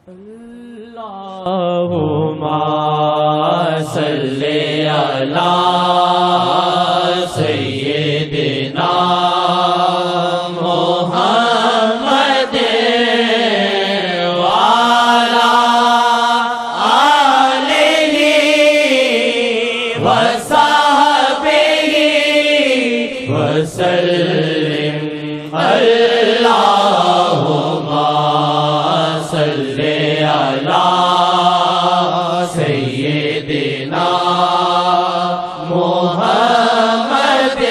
اللہم صلی علی سیدنا محمد وعلی آلہ وصحبہ وسلم اللہم صلی علی سیدنا محمد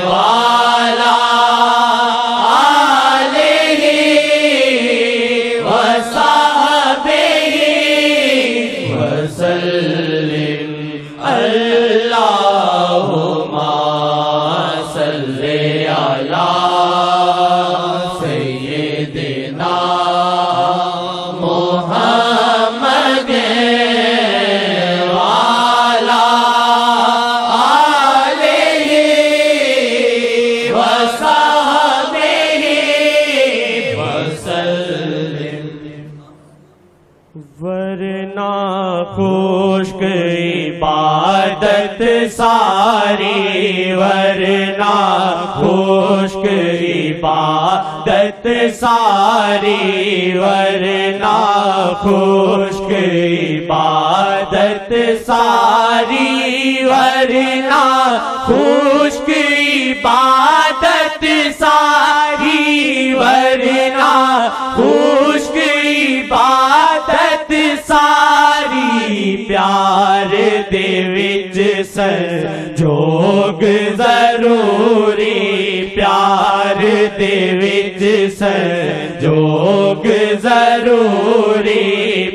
وعلی آلہ وصحبہ وسلم اللہم صلی علی سیدنا محمد وعلی آلہ وصحبہ وسلم۔ ورنہ خشک عبادت ساری، ورنہ خشک عبادت ساری، ورنہ خشک عبادت ساری، ورنہ خشک عبادت ساری، ورنہ خشک عبادت ساری، پیار دے وچ سنجوگ ضروری، پیار دے وچ سنجوگ ضروری،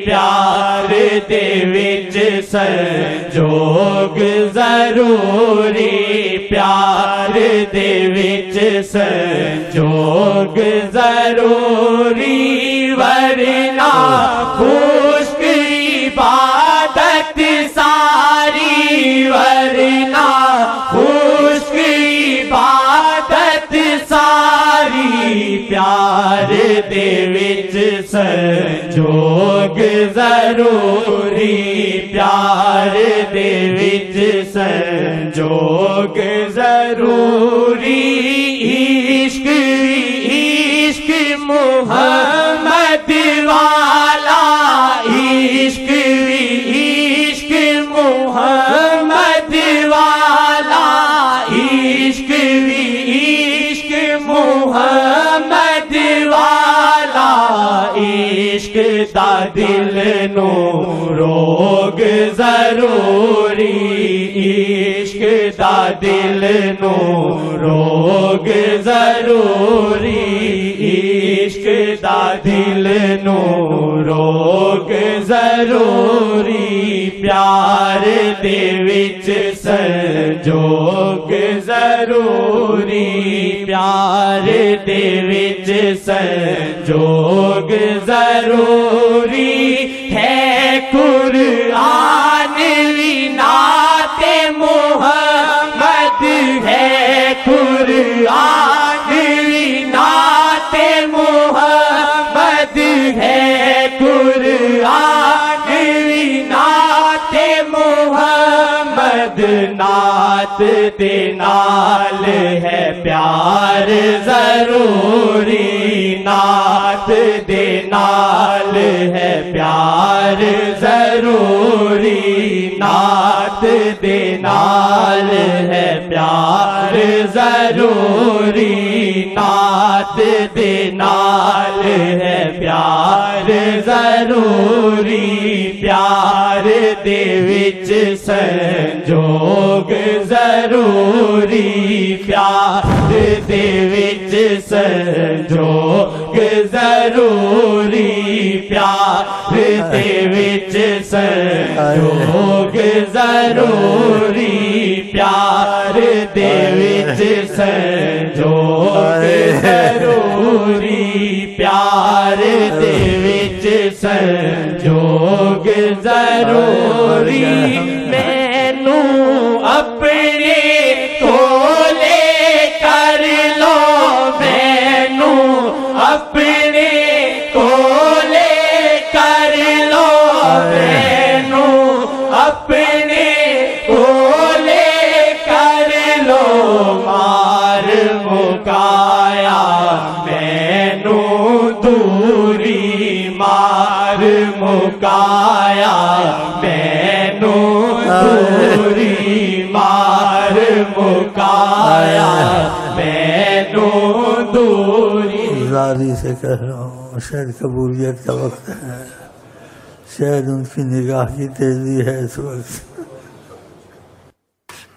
پیار دے وچ سنجوگ ضروری، پیار دے وچ سنجوگ ضروری، ورنہ خشک عبادت ساری، ورنہ خشک عبادت ساری، پیار دے وچ سنجوگ ضروری، پیار دے وچ سنجوگ ضروری، عشق عشق محمد والا، عشق عشق محمد والا، عشق عشق محمد والا، عشق دا دل نو روگ ضروری، عشق دا دل نو روگ ضروری، عشق دا دل نو روگ ضروری، پیار دے وچ سنجوگ ضروری، پیار دے وچ سنجوگ ضروری، ہے قرآن وی نعت محمد، ہے قرآن وی نعت محمد، ہے قرآن وی نعت محمد، نعت دے نال ہے پیار ضروری، نعت دے نال ہے پیار ضروری، نعت دے نال ہے پیار ضروری، نعت دے نال ہے پیار ضروری، پیار دے وچ سنجوگ ضروری، پیار دے وچ سنجوگ ضروری، پیار دے وچ سنجوگ ضروری، پیار دے وچ سنجوگ ضروری، پیار دے وچ سنجوگ ضروری، مینوں اپنے کولے کر لو، مینوں اپنے کولے ਮੁਕਾਇਆ ਮੈਨੂੰ ਦੂਰੀ ਮਾਰ ਮੁਕਾਇਆ ਮੈਨੂੰ ਦੂਰੀ زاری سے کہہ رہا ہوں شاید قبولیت کا وقت ہے شاید ان کی نگاہ کی تیزی ہے اس وقت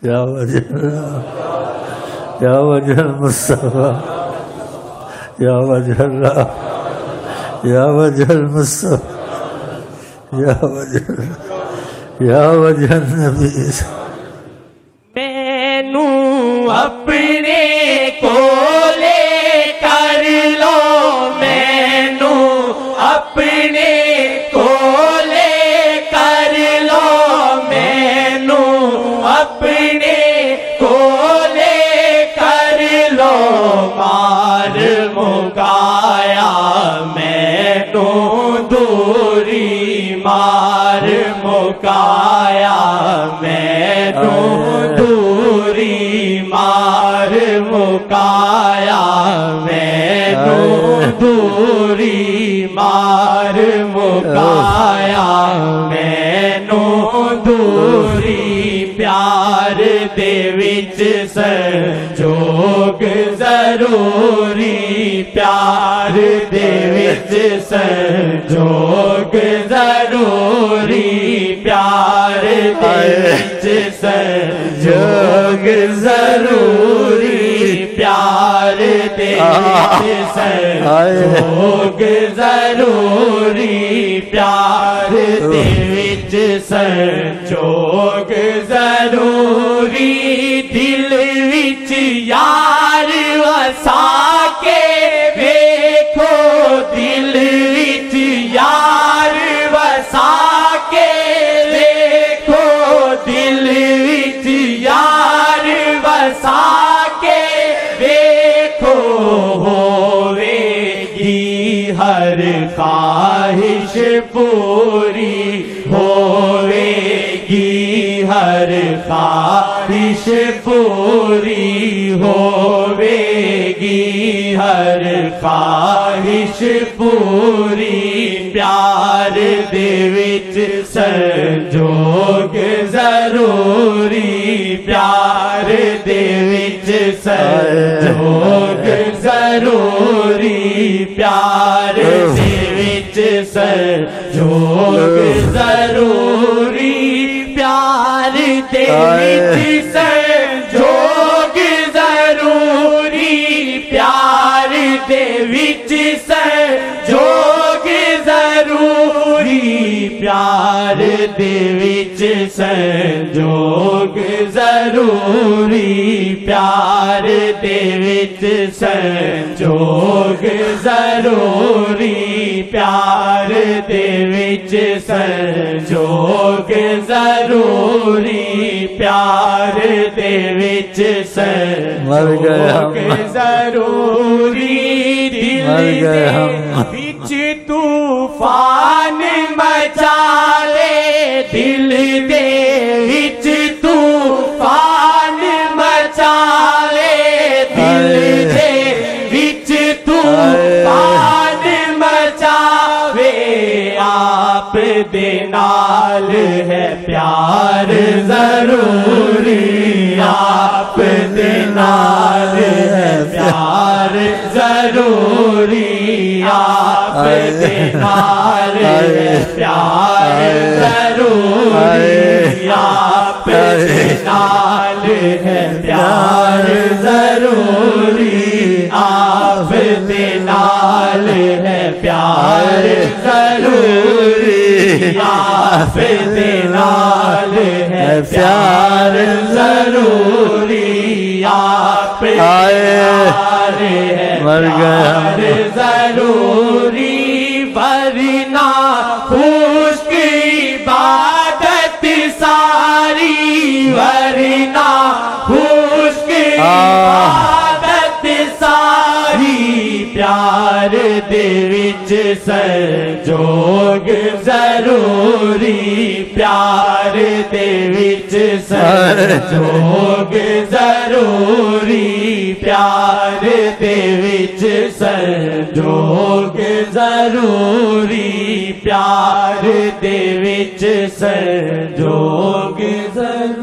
یا وجہ اللہ یا وجہ المصطفیٰ یا وجہ اللہ یا وجہ المصطفیٰ یا وجہ اللہ یا وجہ النبی مینوں اپنے کولے کر لو مینوں اپنے کولے کر لو مینوں اپنے کولے کر لو مار مکایا مینوں دوری مار مکایا مینوں دوری مار مکایا مینوں دوری مار مکایا مینوں دوری پیار دے وچ سنجوگ ضروری پیار دے وچ سنجوگ ضروری پیار دے وچ سنجوگ ضروری پیار دے وچ سنجوگ ضروری پیار دے وچ سنجوگ ضروری دل وچ یار وسا کے ویکھو دل وچ یار وسا کے ویکھو دل وچ یار وسا کے ویکھو ہوے گی ہر خواہش پوری ہوے گی ہر خواہش پوری ہوے گی ہر خواہش پوری پیار دے وچ سنجوگ ضروری پیار دے وچ سنجوگ ضروری پیار دے وچ سنجوگ ضروری پیار دے وچ سنجوگ ضروری پیار دے وچ سنجوگ ضروری پیار دے وچ سنجوگ ضروری پیار دے وچ سنجوگ ضروری پیار دے وچ سنجوگ ضروری پیار دے وچ سنجوگ ضروری دل دے وچ طوفان مچا لے دل دے وچ طوفان مچا لے دل دے وچ طوفان مچاوے آپ دے نال ہے پیار ضروری آپ دے نال ہے پیار ضروری آپ دے نال ہے پیار ضروری آپ دے نال ہے پیار ضروری آپ دے نال ہے پیار ضروری آپ دے نال ہے پیار ضروری آپ دے نال ہے پیار ضروری ورنہ خشک عبادت ساری ورنہ خشک عبادت ساری پیار دے وچ سنجوگ ضروری پیار دے وچ سنجوگ ضروری پیار دے وچ سنجوگ ضروری پیار دے وچ سنجوگ ضروری